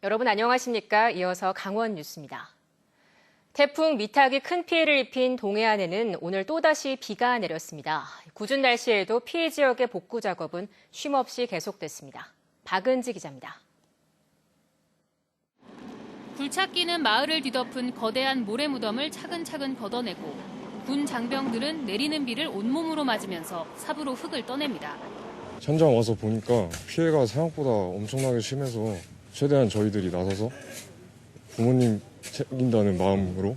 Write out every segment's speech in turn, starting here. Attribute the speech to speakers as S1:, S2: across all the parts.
S1: 여러분 안녕하십니까? 이어서 강원 뉴스입니다. 태풍 미탁이 큰 피해를 입힌 동해안에는 오늘 또다시 비가 내렸습니다. 궂은 날씨에도 피해 지역의 복구 작업은 쉼없이 계속됐습니다. 박은지 기자입니다.
S2: 굴착기는 마을을 뒤덮은 거대한 모래 무덤을 차근차근 걷어내고 군 장병들은 내리는 비를 온몸으로 맞으면서 삽으로 흙을 떠냅니다.
S3: 현장 와서 보니까 피해가 생각보다 엄청나게 심해서 최대한 저희들이 나서서 부모님 책임다는 마음으로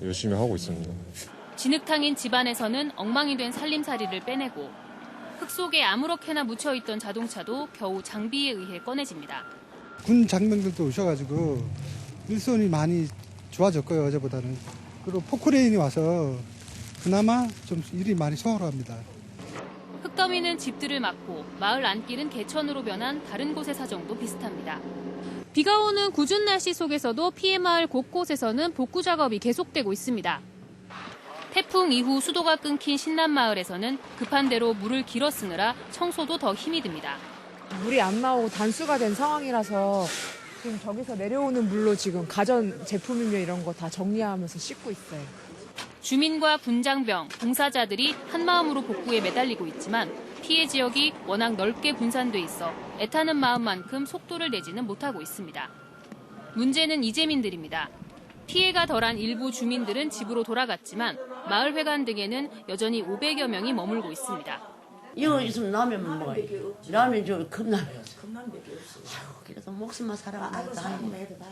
S3: 열심히 하고 있습니다.
S2: 진흙탕인 집안에서는 엉망이 된 살림살이를 빼내고 흙 속에 아무렇게나 묻혀있던 자동차도 겨우 장비에 의해 꺼내집니다.
S4: 군 장병들도 오셔가지고 일손이 많이 좋아졌고요, 어제보다는. 그리고 포크레인이 와서 그나마 좀 일이 많이 수월합니다.
S2: 흙더미는 집들을 막고 마을 안길은 개천으로 변한 다른 곳의 사정도 비슷합니다. 비가 오는 궂은 날씨 속에서도 피해 마을 곳곳에서는 복구 작업이 계속되고 있습니다. 태풍 이후 수도가 끊긴 신남마을에서는 급한 대로 물을 길어 쓰느라 청소도 더 힘이 듭니다.
S5: 물이 안 나오고 단수가 된 상황이라서 지금 저기서 내려오는 물로 지금 가전 제품이며 이런 거 다 정리하면서 씻고 있어요.
S2: 주민과 군장병, 봉사자들이 한마음으로 복구에 매달리고 있지만 피해 지역이 워낙 넓게 분산돼 있어 애타는 마음만큼 속도를 내지는 못하고 있습니다. 문제는 이재민들입니다. 피해가 덜한 일부 주민들은 집으로 돌아갔지만 마을 회관 등에는 여전히 500여 명이 머물고 있습니다.
S6: 이거 있으면 라면 먹어요. 라면 좀 컵라면이었어. 아유, 그래서 목숨만 살아가면 다행이다.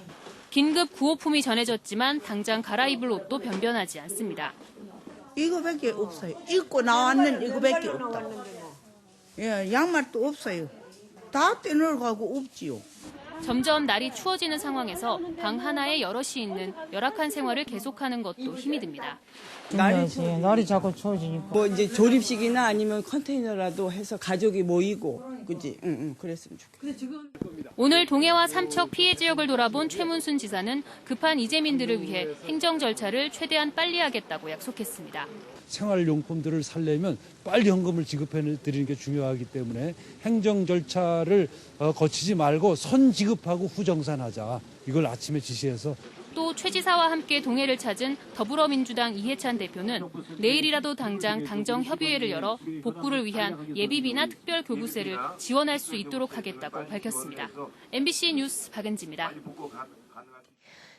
S2: 긴급 구호품이 전해졌지만 당장 갈아입을 옷도 변변하지 않습니다.
S7: 이거밖에 없어요. 입고 나왔는 이거밖에 없다. 예, 양말도 없어요. 다 떼내가고 없지요.
S2: 점점 날이 추워지는 상황에서 방 하나에 여럿이 있는 열악한 생활을 계속하는 것도 힘이 듭니다.
S8: 날이 자꾸 추워지니까.
S9: 뭐 이제 조립식이나 아니면 컨테이너라도 해서 가족이 모이고, 그지? 그랬으면 좋겠어.
S2: 오늘 동해와 삼척 피해 지역을 돌아본 최문순 지사는 급한 이재민들을 위해 행정 절차를 최대한 빨리 하겠다고 약속했습니다.
S10: 생활용품들을 살려면 빨리 현금을 지급해 드리는 게 중요하기 때문에 행정 절차를 거치지 말고 선 지급하고 후 정산하자. 이걸 아침에 지시해서.
S2: 또 최 지사와 함께 동해를 찾은 더불어민주당 이해찬 대표는 내일이라도 당장 당정협의회를 열어 복구를 위한 예비비나 특별교부세를 지원할 수 있도록 하겠다고 밝혔습니다. MBC 뉴스 박은지입니다.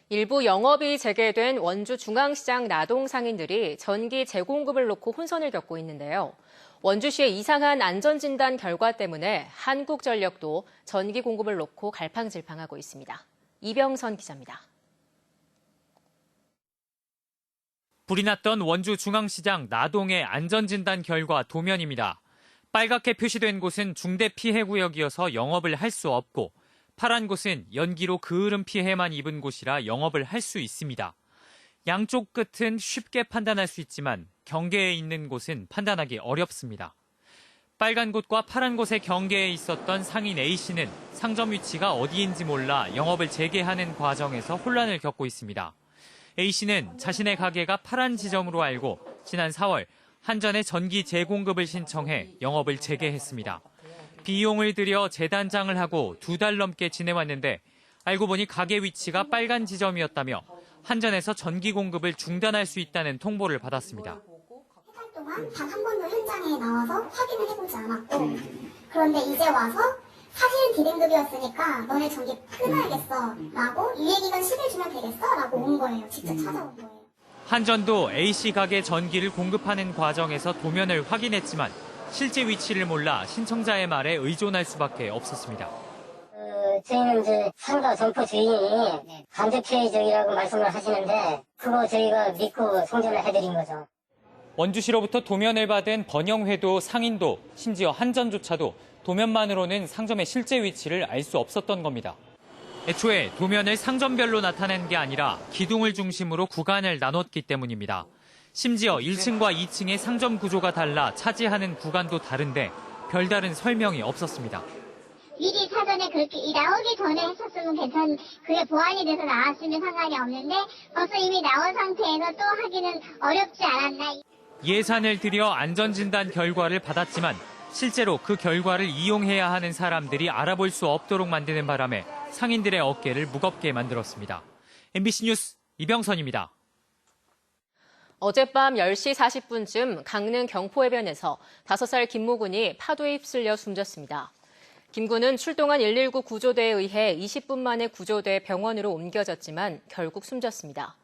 S1: 일부 영업이 재개된 원주 중앙시장 나동 상인들이 전기 재공급을 놓고 혼선을 겪고 있는데요. 원주시의 이상한 안전진단 결과 때문에 한국전력도 전기 공급을 놓고 갈팡질팡하고 있습니다. 이병선 기자입니다.
S11: 불이 났던 원주 중앙시장 나동의 안전진단 결과 도면입니다. 빨갛게 표시된 곳은 중대 피해 구역이어서 영업을 할 수 없고 파란 곳은 연기로 그을음 피해만 입은 곳이라 영업을 할 수 있습니다. 양쪽 끝은 쉽게 판단할 수 있지만 경계에 있는 곳은 판단하기 어렵습니다. 빨간 곳과 파란 곳의 경계에 있었던 상인 A씨는 상점 위치가 어디인지 몰라 영업을 재개하는 과정에서 혼란을 겪고 있습니다. A씨는 자신의 가게가 파란 지점으로 알고 지난 4월 한전에 전기 재공급을 신청해 영업을 재개했습니다. 비용을 들여 재단장을 하고 2달 넘게 지내왔는데 알고 보니 가게 위치가 빨간 지점이었다며 한전에서 전기 공급을 중단할 수 있다는 통보를 받았습니다.
S12: 3달 동안 단 한 번도 현장에 나와서 확인을 해보지 않았고 그런데 이제 와서 사실은 D등급이었으니까 너네 전기 끊어야겠어 라고 유예기간 10일 주면 되겠어? 라고 온 거예요. 직접 찾아온 거예요.
S11: 한전도 A씨 가게 전기를 공급하는 과정에서 도면을 확인했지만 실제 위치를 몰라 신청자의 말에 의존할 수밖에 없었습니다.
S13: 저희는 이제 상가 점포 주인이 간접 피해 지역이라고 말씀을 하시는데 그거 저희가 믿고 송전을 해드린 거죠.
S11: 원주시로부터 도면을 받은 번영회도 상인도 심지어 한전조차도 도면만으로는 상점의 실제 위치를 알 수 없었던 겁니다. 애초에 도면을 상점별로 나타낸 게 아니라 기둥을 중심으로 구간을 나눴기 때문입니다. 심지어 1층과 2층의 상점 구조가 달라 차지하는 구간도 다른데 별다른 설명이 없었습니다.
S12: 미리 사전에 그렇게 나오기 전에 했었으면 그게 보완이 돼서 나왔으면 상관이 없는데 벌써 이미 나온 상태에서 또 하기는 어렵지 않았나.
S11: 예산을 들여 안전진단 결과를 받았지만 실제로 그 결과를 이용해야 하는 사람들이 알아볼 수 없도록 만드는 바람에 상인들의 어깨를 무겁게 만들었습니다. MBC 뉴스 이병선입니다.
S1: 어젯밤 10시 40분쯤 강릉 경포해변에서 5살 김모군이 파도에 휩쓸려 숨졌습니다. 김 군은 출동한 119 구조대에 의해 20분 만에 구조돼 병원으로 옮겨졌지만 결국 숨졌습니다.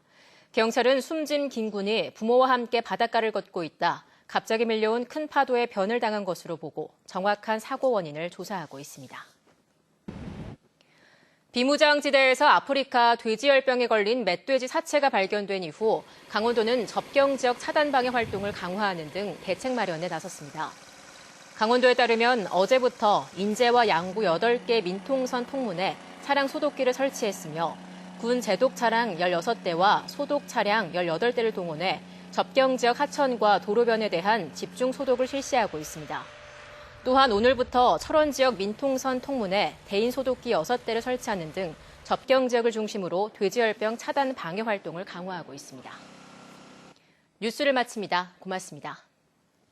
S1: 경찰은 숨진 김 군이 부모와 함께 바닷가를 걷고 있다 갑자기 밀려온 큰 파도에 변을 당한 것으로 보고 정확한 사고 원인을 조사하고 있습니다. 비무장지대에서 아프리카 돼지열병에 걸린 멧돼지 사체가 발견된 이후 강원도는 접경 지역 차단 방해 활동을 강화하는 등 대책 마련에 나섰습니다. 강원도에 따르면 어제부터 인제와 양구 8개 민통선 통문에 차량 소독기를 설치했으며 군 제독 차량 16대와 소독 차량 18대를 동원해 접경 지역 하천과 도로변에 대한 집중 소독을 실시하고 있습니다. 또한 오늘부터 철원 지역 민통선 통문에 대인 소독기 6대를 설치하는 등 접경 지역을 중심으로 돼지열병 차단 방해 활동을 강화하고 있습니다. 뉴스를 마칩니다. 고맙습니다.